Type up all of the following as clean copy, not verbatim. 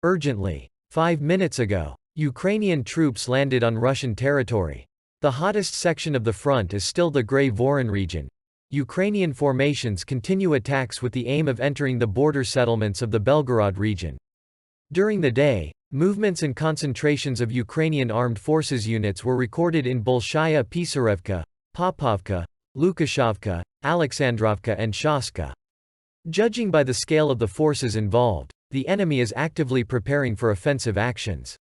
Urgently. 5 minutes ago. Ukrainian troops landed on Russian territory. The hottest section of the front is still the Grey Voron region. Ukrainian formations continue attacks with the aim of entering the border settlements of the Belgorod region. During the day, movements and concentrations of Ukrainian armed forces units were recorded in Bolshaya Pisarevka, Popovka, Lukashovka, Alexandrovka and Shaska. Judging by the scale of the forces involved, the enemy is actively preparing for offensive actions.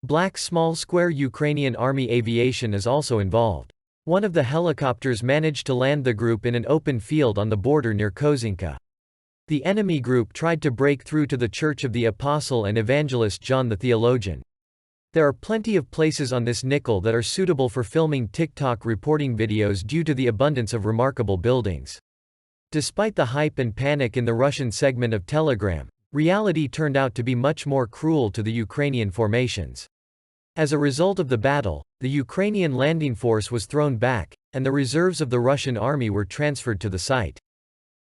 Black small square Ukrainian Army aviation is also involved. One of the helicopters managed to land the group in an open field on the border near Kozinka. The enemy group tried to break through to the Church of the Apostle and Evangelist John the Theologian. There are plenty of places on this nickel that are suitable for filming TikTok reporting videos due to the abundance of remarkable buildings. Despite the hype and panic in the Russian segment of Telegram, reality turned out to be much more cruel to the Ukrainian formations. As a result of the battle, the Ukrainian landing force was thrown back, and the reserves of the Russian army were transferred to the site.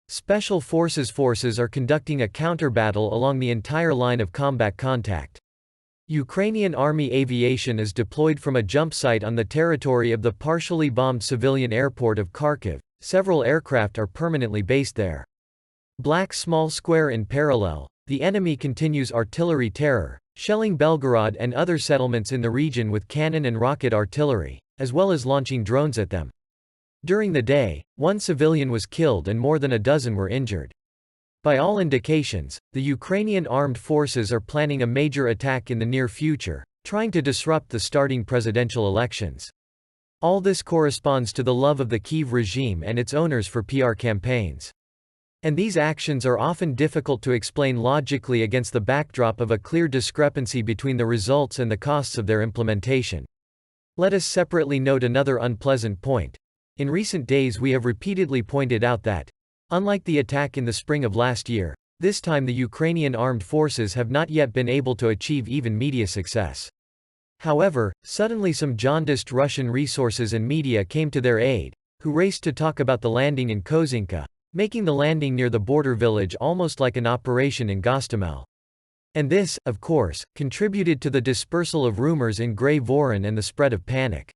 Special forces are conducting a counter-battle along the entire line of combat contact. Ukrainian army aviation is deployed from a jump site on the territory of the partially bombed civilian airport of Kharkiv. Several aircraft are permanently based there. Black small square in parallel, the enemy continues artillery terror, shelling Belgorod and other settlements in the region with cannon and rocket artillery, as well as launching drones at them. During the day, one civilian was killed and more than a dozen were injured. By all indications, the Ukrainian armed forces are planning a major attack in the near future, trying to disrupt the starting presidential elections. All this corresponds to the love of the Kyiv regime and its owners for PR campaigns. And these actions are often difficult to explain logically against the backdrop of a clear discrepancy between the results and the costs of their implementation. Let us separately note another unpleasant point. In recent days we have repeatedly pointed out that, unlike the attack in the spring of last year, this time the Ukrainian armed forces have not yet been able to achieve even media success. However, suddenly some jaundiced Russian resources and media came to their aid, who raced to talk about the landing in Kozinka, making the landing near the border village almost like an operation in Gostomel. And this, of course, contributed to the dispersal of rumors in Grey Voron and the spread of panic.